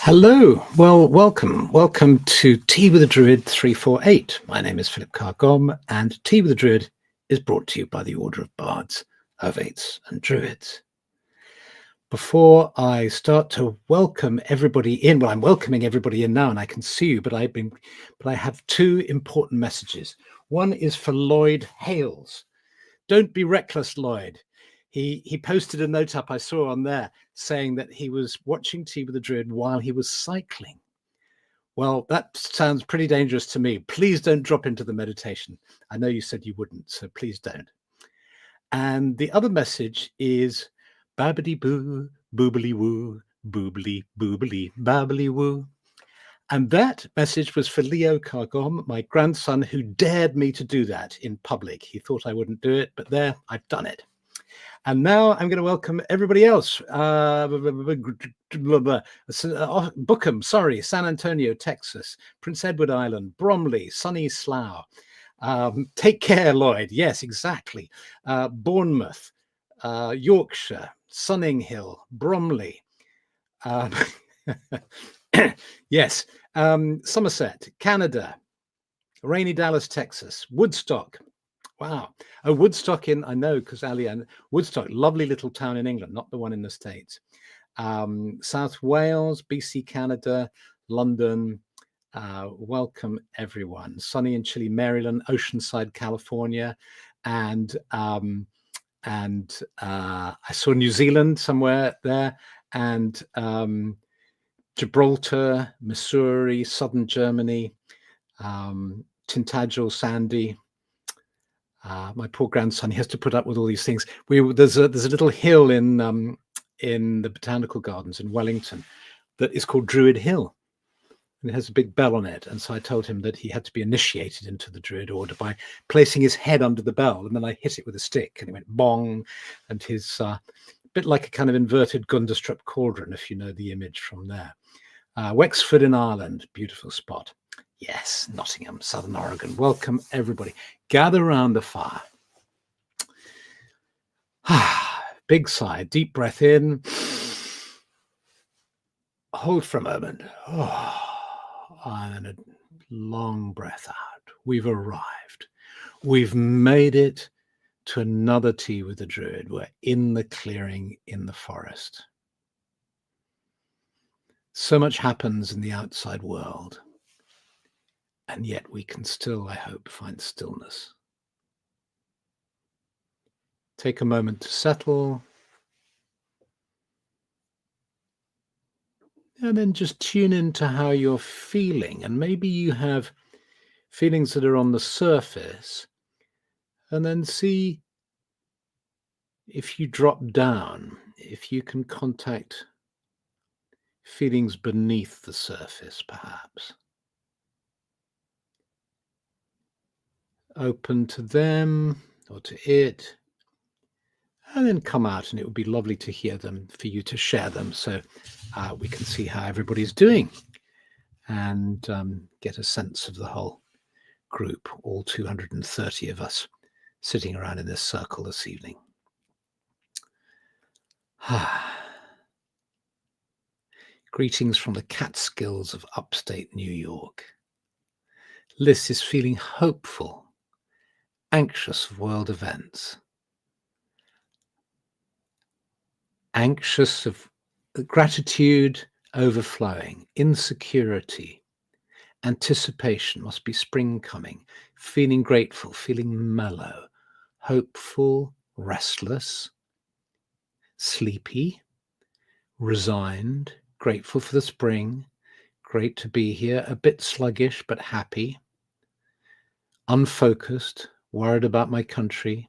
Hello, well, welcome to Tea with the Druid 348. My name is Philip Carr-Gomm, and Tea with the Druid is brought to you by the Order of Bards, Ovates and Druids. Before I start to welcome everybody in, well, I'm welcoming everybody in now and I can see you, but I have two important messages. One is for Lloyd Hales. Don't be reckless, Lloyd. He posted a note up I saw on there saying that he was watching Tea with the Druid while he was cycling. Well, that sounds pretty dangerous to me. Please don't drop into the meditation. I know you said you wouldn't, so please don't. And the other message is babbity boo, boobly woo, boobly boobly babbly woo. And that message was for Leo Carr-Gomm, my grandson, who dared me to do that in public. He thought I wouldn't do it, but there, I've done it. And now I'm going to welcome everybody else. Bookham, sorry, San Antonio, Texas, Prince Edward Island, Bromley, sunny Slough. Take care, Lloyd. Yes, exactly. Bournemouth, Yorkshire, Sunninghill, Bromley. Yes, Somerset, Canada, rainy Dallas, Texas, Woodstock. Wow. Oh, Woodstock I know because Alian, Woodstock, lovely little town in England, not the one in the States. South Wales, BC, Canada, London. Welcome everyone. Sunny and chilly Maryland, Oceanside, California. And I saw New Zealand somewhere there, and Gibraltar, Missouri, southern Germany, Tintagel, Sandy. My poor grandson, he has to put up with all these things. There's a little hill in the Botanical Gardens in Wellington that is called Druid Hill, and it has a big bell on it. And so I told him that he had to be initiated into the Druid order by placing his head under the bell, and then I hit it with a stick, and it went bong, and his a bit like a kind of inverted Gunderstrup cauldron, if you know the image from there. Wexford in Ireland, beautiful spot. Yes, Nottingham, Southern Oregon. Welcome, everybody. Gather around the fire. Big sigh, deep breath in. Hold for a moment. And a long breath out. We've arrived. We've made it to another Tea with the Druid. We're in the clearing in the forest. So much happens in the outside world. And yet we can still, I hope, find stillness. Take a moment to settle. And then just tune into how you're feeling. And maybe you have feelings that are on the surface. And then see if you drop down, if you can contact feelings beneath the surface, perhaps. Open to them or to it, and then come out, and it would be lovely to hear them, for you to share them, so we can see how everybody's doing and get a sense of the whole group, all 230 of us sitting around in this circle this evening. Greetings from the Catskills of upstate New York. Liz is feeling hopeful, anxious of world events, anxious of gratitude overflowing, insecurity, anticipation, must be spring coming, feeling grateful, feeling mellow, hopeful, restless, sleepy, resigned, grateful for the spring. Great to be here. A bit sluggish, but happy. Unfocused, worried about my country,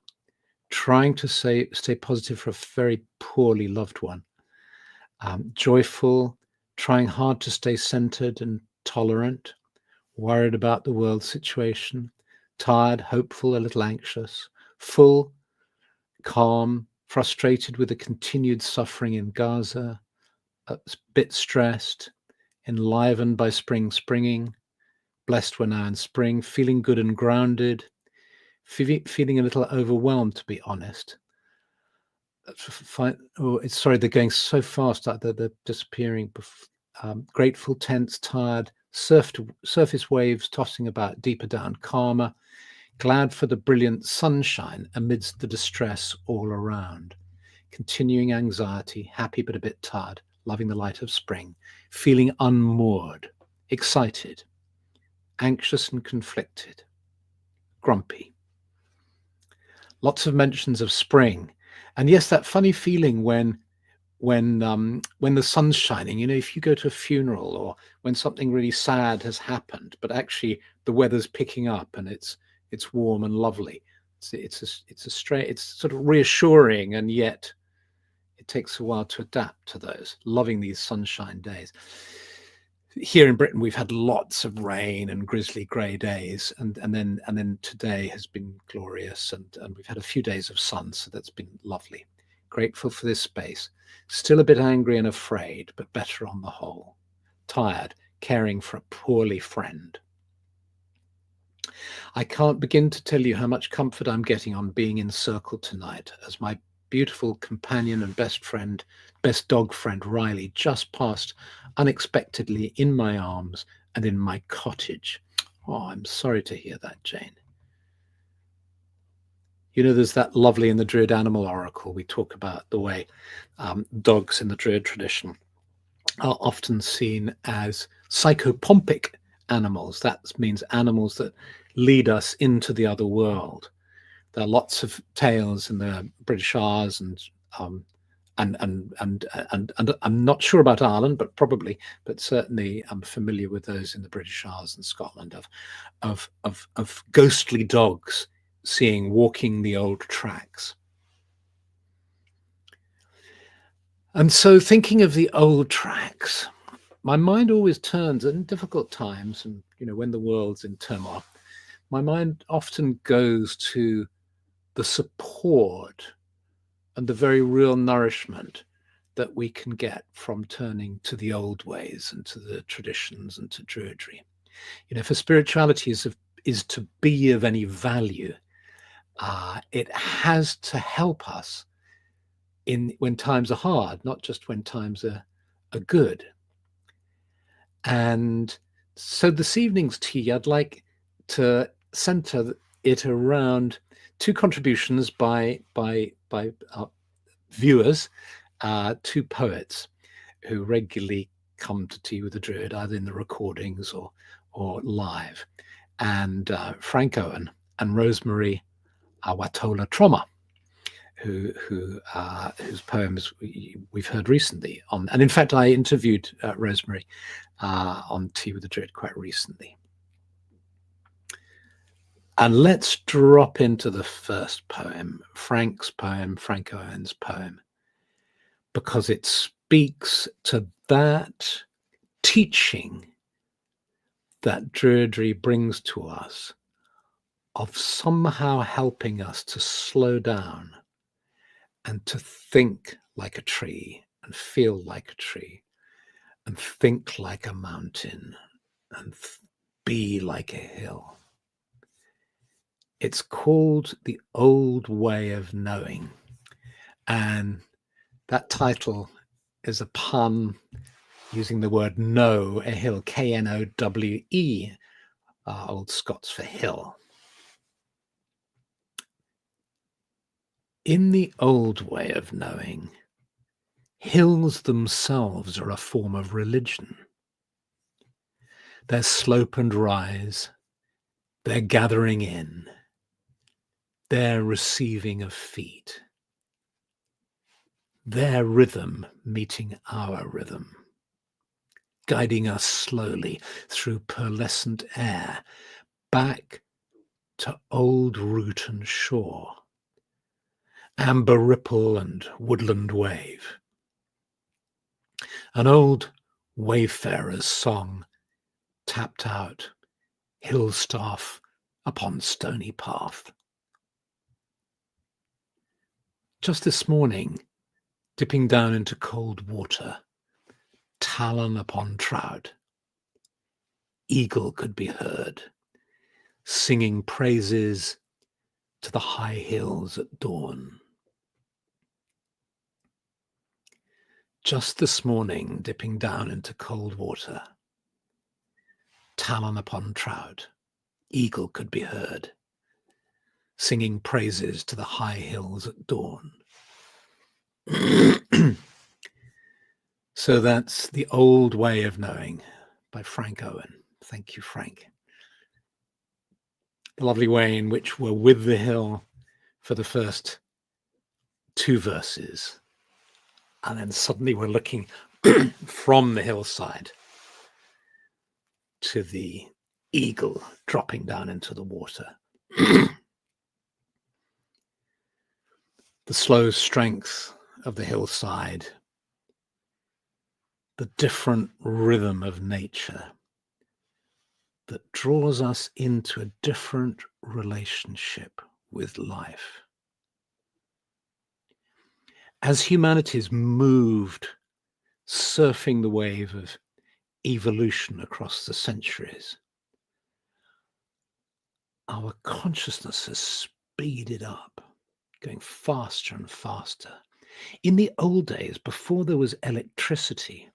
trying to stay positive for a very poorly loved one. Joyful, trying hard to stay centered and tolerant, worried about the world situation, tired, hopeful, a little anxious, full, calm, frustrated with the continued suffering in Gaza, a bit stressed, enlivened by springing, blessed we're now in spring, feeling good and grounded, feeling a little overwhelmed, to be honest. Sorry, they're going so fast that they're disappearing. Grateful, tense, tired, surface waves tossing about deeper down, calmer, glad for the brilliant sunshine amidst the distress all around. Continuing anxiety, happy but a bit tired, loving the light of spring, feeling unmoored, excited, anxious and conflicted, grumpy. Lots of mentions of spring. And yes, that funny feeling when the sun's shining, if you go to a funeral or when something really sad has happened, but actually the weather's picking up and it's warm and lovely. It's sort of reassuring, and yet it takes a while to adapt to those. Loving these sunshine days. Here in Britain, we've had lots of rain and grizzly grey days, and then today has been glorious, and we've had a few days of sun, so that's been lovely. Grateful for this space. Still a bit angry and afraid, but better on the whole. Tired, caring for a poorly friend. I can't begin to tell you how much comfort I'm getting on being in Circle tonight, as my beautiful companion and best dog friend Riley just passed unexpectedly in my arms and in my cottage. Oh, I'm sorry to hear that, Jane. There's that lovely in the Druid Animal Oracle, we talk about the way dogs in the Druid tradition are often seen as psychopompic animals. That means animals that lead us into the other world. There are lots of tales in the British Isles and I'm not sure about Ireland, but certainly I'm familiar with those in the British Isles and Scotland of ghostly dogs walking the old tracks. And so, thinking of the old tracks, my mind always turns in difficult times, and when the world's in turmoil, my mind often goes to the support and the very real nourishment that we can get from turning to the old ways and to the traditions and to Druidry. For spirituality is to be of any value, it has to help us when times are hard, not just when times are good. And so this evening's tea, I'd like to center it around two contributions by viewers, two poets who regularly come to Tea with the Druid, either in the recordings or live, and Frank Owen and Rosemerry Wahtola Trommer, whose poems we've heard recently and in fact I interviewed Rosemerry on Tea with the Druid quite recently. And let's drop into the first poem, Frank Owen's poem, because it speaks to that teaching that Druidry brings to us of somehow helping us to slow down and to think like a tree and feel like a tree and think like a mountain and be like a hill. It's called The Old Way of Knowing. And that title is a pun using the word know, a hill, Knowe, Old Scots for hill. In the old way of knowing, hills themselves are a form of religion. Their slope and rise, their gathering in, their receiving of feet, their rhythm meeting our rhythm. guiding us slowly through pearlescent air back to old root and shore, amber ripple and woodland wave. An old wayfarer's song tapped out, hill staff upon stony path. Just this morning, dipping down into cold water, talon upon trout, eagle could be heard, singing praises to the high hills at dawn. Just this morning, dipping down into cold water, talon upon trout, eagle could be heard, singing praises to the high hills at dawn. So that's The Old Way of Knowing by Frank Owen. Thank you, Frank. The lovely way in which we're with the hill for the first two verses, and then suddenly we're looking from the hillside to the eagle dropping down into the water. The slow strength of the hillside, the different rhythm of nature that draws us into a different relationship with life. As humanity's moved, surfing the wave of evolution across the centuries, our consciousness has speeded up, going faster and faster. In the old days, before there was electricity,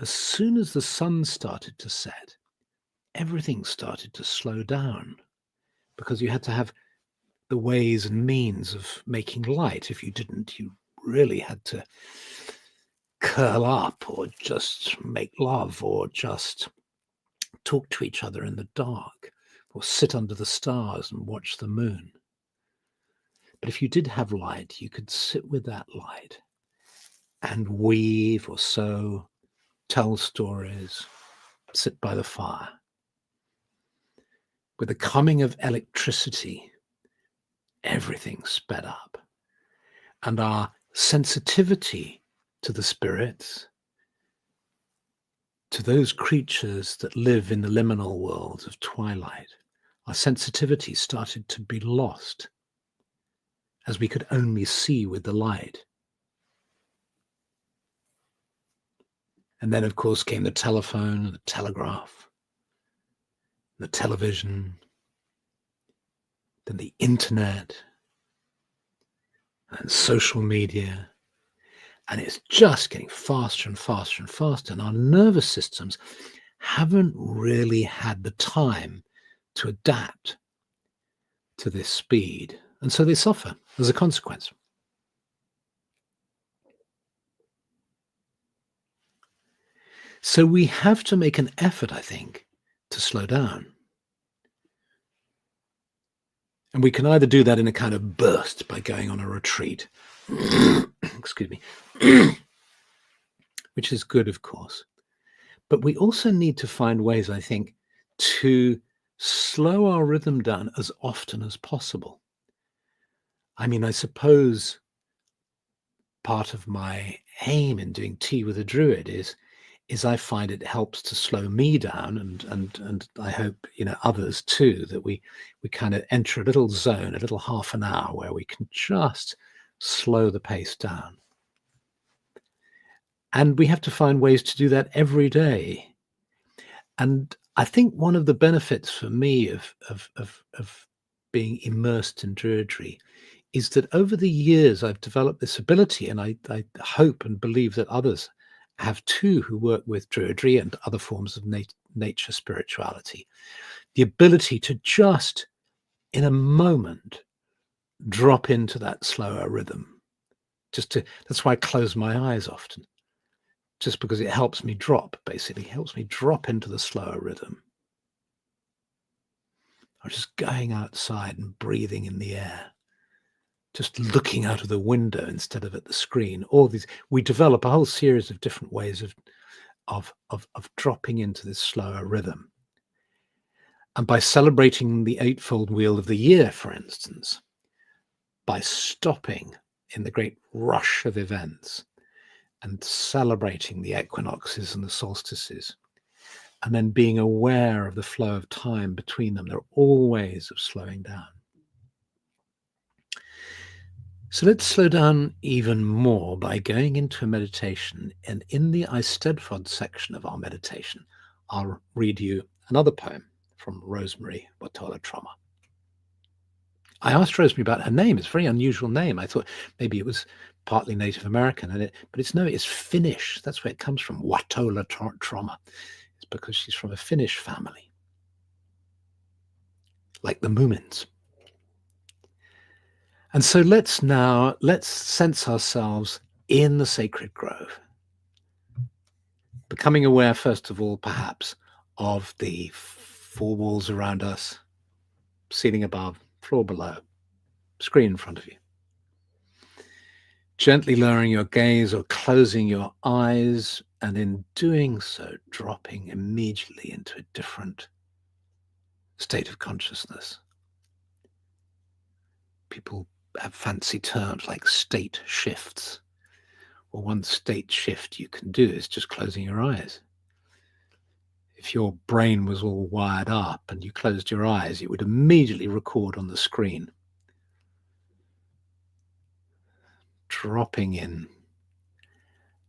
as soon as the sun started to set, everything started to slow down because you had to have the ways and means of making light. If you didn't, you really had to curl up or just make love or just talk to each other in the dark or sit under the stars and watch the moon. But if you did have light, you could sit with that light and weave or sew, tell stories, sit by the fire. With the coming of electricity, everything sped up, and our sensitivity to the spirits, to those creatures that live in the liminal world of twilight, our sensitivity started to be lost as we could only see with the light. And then, of course, came the telephone, the telegraph, the television, then the internet, and social media. And it's just getting faster and faster and faster. And our nervous systems haven't really had the time to adapt to this speed. And so they suffer as a consequence. So we have to make an effort, I think, to slow down. And we can either do that in a kind of burst by going on a retreat, excuse me, which is good, of course. But we also need to find ways, I think, to slow our rhythm down as often as possible. I mean, I suppose part of my aim in doing Tea with a Druid is I find it helps to slow me down, and I hope others too, that we kind of enter a little zone, a little half an hour where we can just slow the pace down. And we have to find ways to do that every day. And I think one of the benefits for me of being immersed in Druidry is that over the years I've developed this ability, and I hope and believe that others have too who work with Druidry and other forms of nature spirituality, the ability to just in a moment drop into that slower rhythm. That's why I close my eyes often, just because it helps me drop, basically helps me drop into the slower rhythm. I'm just going outside and breathing in the air, just looking out of the window instead of at the screen. All these, we develop a whole series of different ways of dropping into this slower rhythm. And by celebrating the eightfold wheel of the year, for instance, by stopping in the great rush of events and celebrating the equinoxes and the solstices, and then being aware of the flow of time between them, there are all ways of slowing down. So let's slow down even more by going into a meditation. And in the Eisteddfod section of our meditation, I'll read you another poem from Rosemerry, Wahtola, Trommer. I asked Rosemerry about her name. It's a very unusual name. I thought maybe it was partly Native American, but it's Finnish. That's where it comes from, Wahtola Trommer. It's because she's from a Finnish family, like the Moomins. And so let's sense ourselves in the sacred grove, becoming aware, first of all, perhaps, of the four walls around us, ceiling above, floor below, screen in front of you. Gently lowering your gaze or closing your eyes, and in doing so, dropping immediately into a different state of consciousness. People have fancy terms like state shifts. Well, one state shift you can do is just closing your eyes. If your brain was all wired up and you closed your eyes, it would immediately record on the screen. Dropping in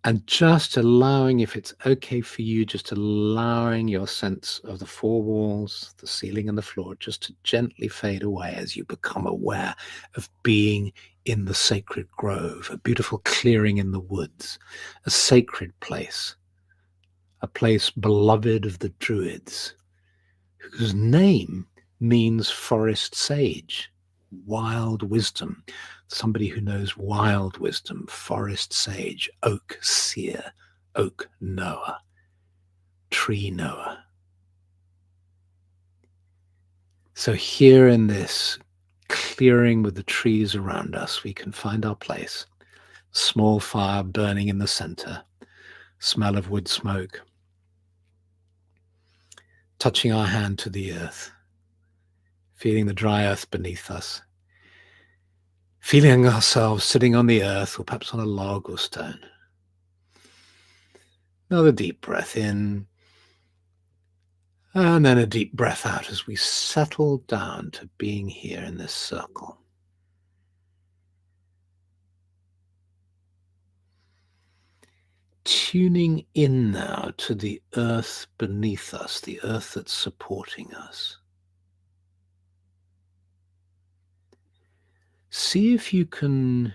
and just allowing, if it's okay for you, just allowing your sense of the four walls, the ceiling and the floor just to gently fade away as you become aware of being in the sacred grove, a beautiful clearing in the woods, a sacred place, a place beloved of the Druids, whose name means forest sage, wild wisdom, somebody who knows wild wisdom, forest sage, oak seer, oak knower, tree knower. So here in this clearing with the trees around us, we can find our place. Small fire burning in the center, smell of wood smoke, touching our hand to the earth, feeling the dry earth beneath us, feeling ourselves sitting on the earth or perhaps on a log or stone. Another deep breath in, and then a deep breath out as we settle down to being here in this circle. Tuning in now to the earth beneath us, the earth that's supporting us. See if you can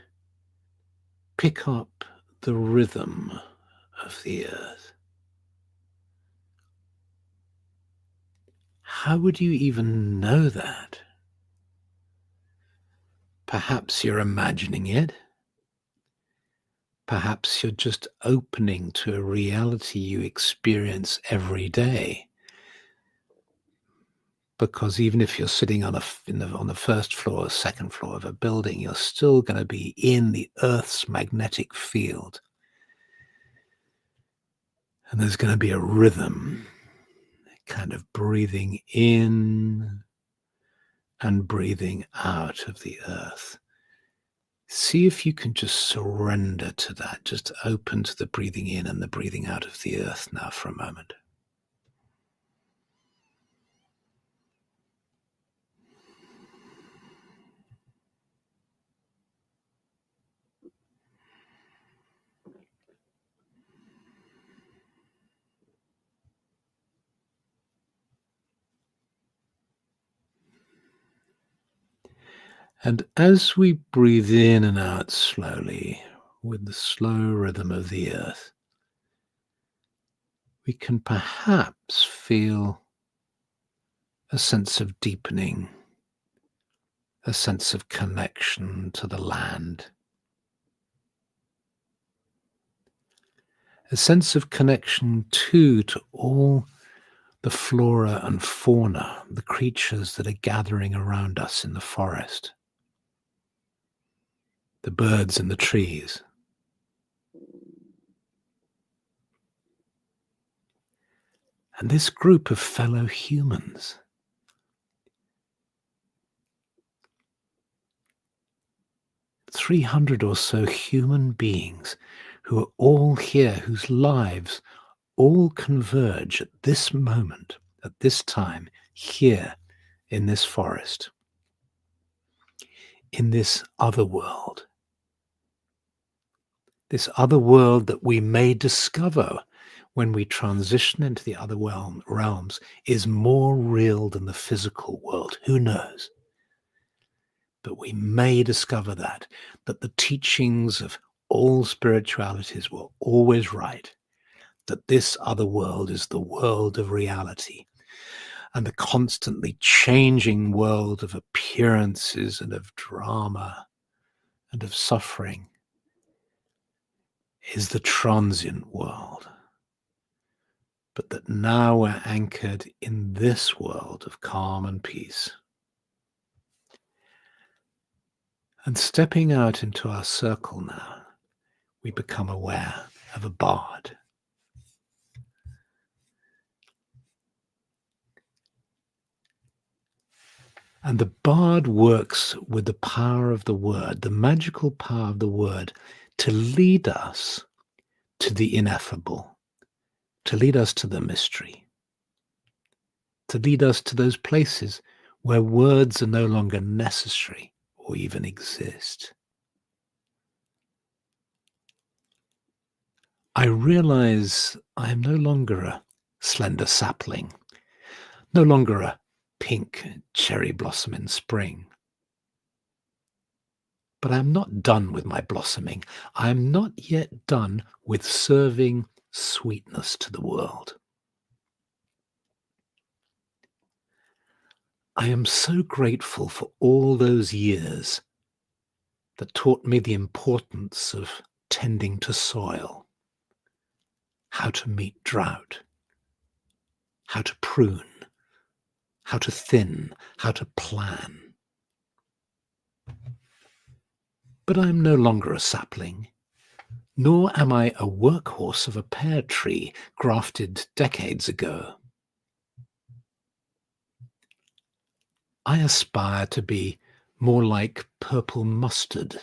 pick up the rhythm of the earth. How would you even know that? Perhaps you're imagining it. Perhaps you're just opening to a reality you experience every day. Because even if you're sitting on the first floor or second floor of a building, you're still going to be in the Earth's magnetic field. And there's going to be a rhythm, kind of breathing in and breathing out of the earth. See if you can just surrender to that, just open to the breathing in and the breathing out of the earth now for a moment. And as we breathe in and out slowly, with the slow rhythm of the earth, we can perhaps feel a sense of deepening, a sense of connection to the land, a sense of connection too to all the flora and fauna, the creatures that are gathering around us in the forest, the birds in the trees. And this group of fellow humans, 300 or so human beings who are all here, whose lives all converge at this moment, at this time, here in this forest, in this other world that we may discover when we transition into the other realms is more real than the physical world. Who knows? But we may discover that the teachings of all spiritualities were always right, that this other world is the world of reality, and the constantly changing world of appearances and of drama and of suffering is the transient world. But that now we're anchored in this world of calm and peace. And stepping out into our circle now, we become aware of a bard. And the bard works with the power of the word, the magical power of the word, to lead us to the ineffable, to lead us to the mystery, to lead us to those places where words are no longer necessary or even exist. I realize I am no longer a slender sapling, no longer a pink cherry blossom in spring. But I am not done with my blossoming. I am not yet done with serving sweetness to the world. I am so grateful for all those years that taught me the importance of tending to soil, how to meet drought, how to prune, how to thin, how to plan. But I am no longer a sapling, nor am I a workhorse of a pear tree grafted decades ago. I aspire to be more like purple mustard,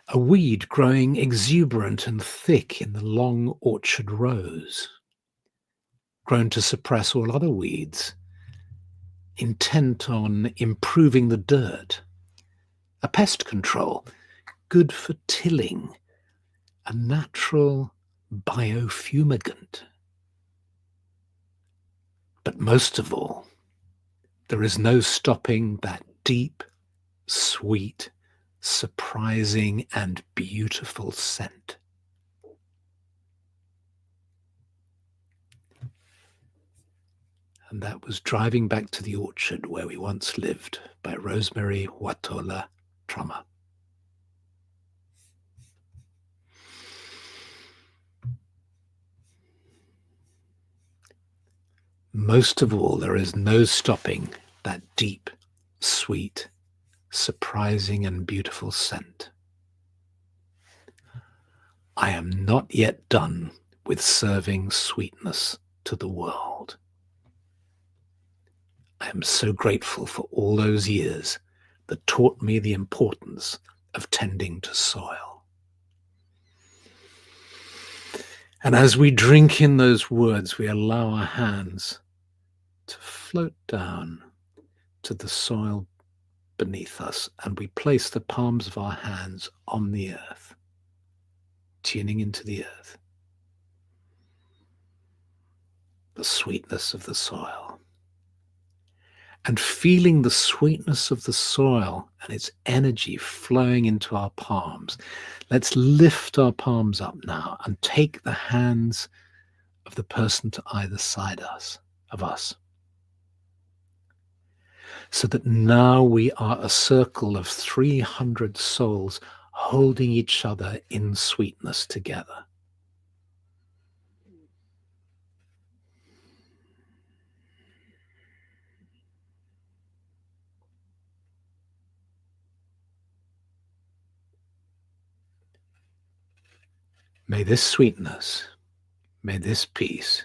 a weed growing exuberant and thick in the long orchard rows, grown to suppress all other weeds, intent on improving the dirt, a pest control, good for tilling, a natural biofumigant. But most of all, there is no stopping that deep, sweet, surprising and beautiful scent. And that was driving back to the orchard where we once lived by Rosemerry, Wahtola, Trommer. Most of all, there is no stopping that deep, sweet, surprising and beautiful scent. I am not yet done with serving sweetness to the world. I am so grateful for all those years that taught me the importance of tending to soil. And as we drink in those words, we allow our hands to float down to the soil beneath us, and we place the palms of our hands on the earth, tuning into the earth, the sweetness of the soil, and feeling the sweetness of the soil and its energy flowing into our palms. Let's lift our palms up now and take the hands of the person to either side of us. So that now we are a circle of 300 souls holding each other in sweetness together. May this sweetness, may this peace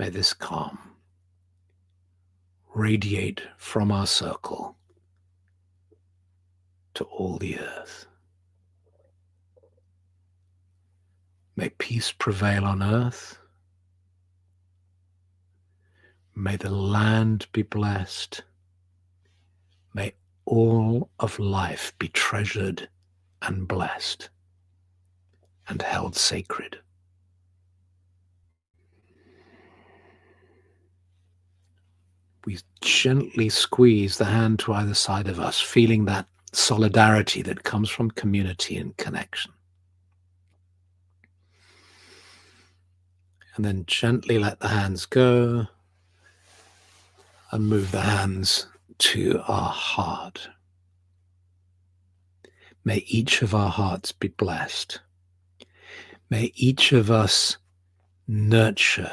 May this calm radiate from our circle to all the earth. May peace prevail on earth. May the land be blessed. May all of life be treasured and blessed and held sacred. We gently squeeze the hand to either side of us, feeling that solidarity that comes from community and connection. And then gently let the hands go and move the hands to our heart. May each of our hearts be blessed. May each of us nurture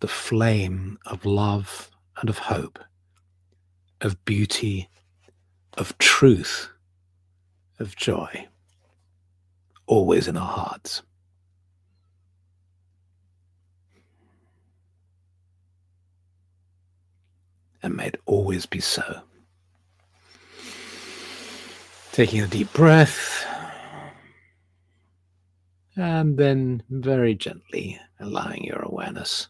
the flame of love and of hope, of beauty, of truth, of joy, always in our hearts. And may it always be so. Taking a deep breath, and then very gently allowing your awareness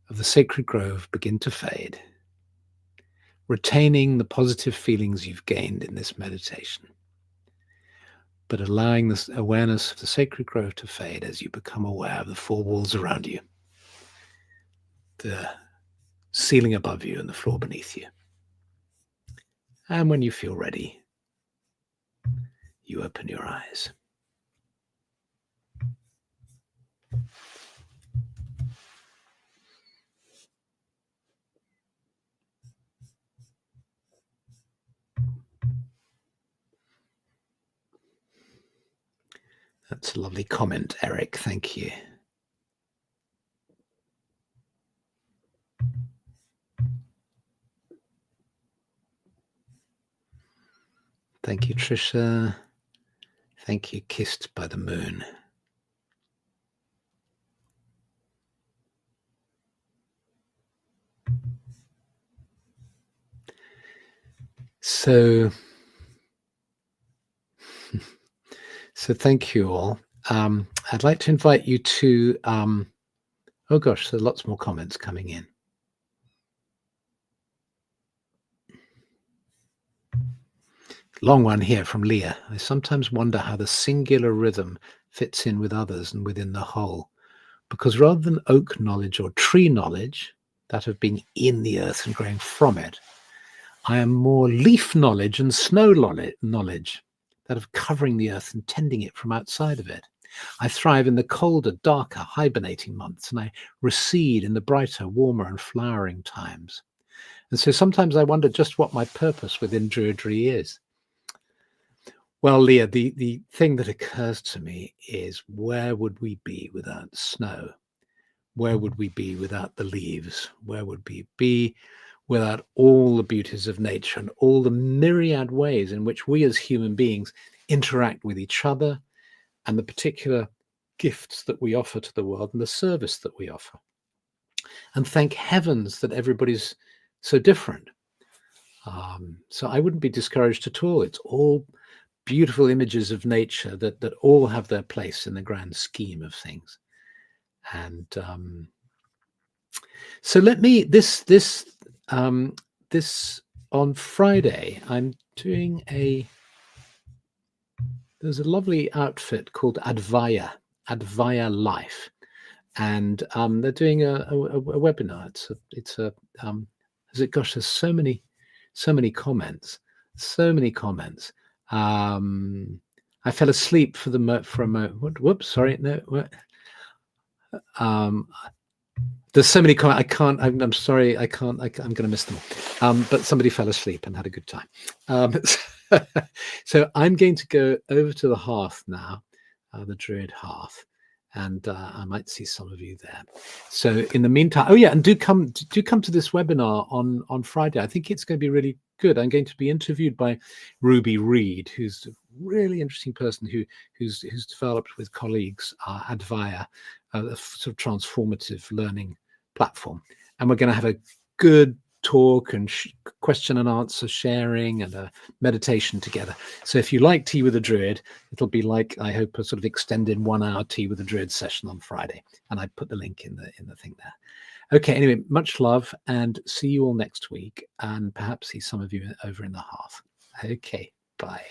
of the sacred grove begin to fade, retaining the positive feelings you've gained in this meditation, but allowing this awareness of the sacred grove to fade as you become aware of the four walls around you, the ceiling above you and the floor beneath you. And when you feel ready, you open your eyes. That's a lovely comment, Eric. Thank you. Thank you, Trisha. Thank you, Kissed by the Moon. So thank you all. I'd like to invite you to, oh gosh, there are lots more comments coming in. Long one here from Leah. I sometimes wonder how the singular rhythm fits in with others and within the whole, because rather than oak knowledge or tree knowledge that have been in the earth and growing from it, I am more leaf knowledge and snow knowledge that of covering the earth and tending it from outside of it. I thrive in the colder, darker, hibernating months, and I recede in the brighter, warmer and flowering times. And so sometimes I wonder just what my purpose within Druidry is. Well, Leah, the thing that occurs to me is, where would we be without snow? Where would we be without the leaves? Where would we be without all the beauties of nature and all the myriad ways in which we as human beings interact with each other, and the particular gifts that we offer to the world and the service that we offer? And thank heavens that everybody's so different. So I wouldn't be discouraged at all. It's all beautiful images of nature that all have their place in the grand scheme of things. And so let me, this on Friday, I'm doing there's a lovely outfit called Advaya Life, and they're doing a webinar. Gosh, there's so many comments, I fell asleep for a moment. Whoops, sorry, no. There's so many comments. I can't. I'm sorry. I can't. I'm going to miss them all. But somebody fell asleep and had a good time. So I'm going to go over to the hearth now, the Druid hearth, and I might see some of you there. So in the meantime, oh yeah, and do come to this webinar on Friday. I think it's going to be really good. I'm going to be interviewed by Ruby Reed, who's a really interesting person who's developed with colleagues Advaya, a sort of transformative learning platform. And we're going to have a good talk and question and answer sharing and a meditation together. So if you like Tea with a Druid, it'll be like, I hope, a sort of extended 1 hour Tea with a Druid session on Friday. And I put the link in the thing there. Okay, anyway, much love and see you all next week, and perhaps see some of you over in the hearth. Okay, bye.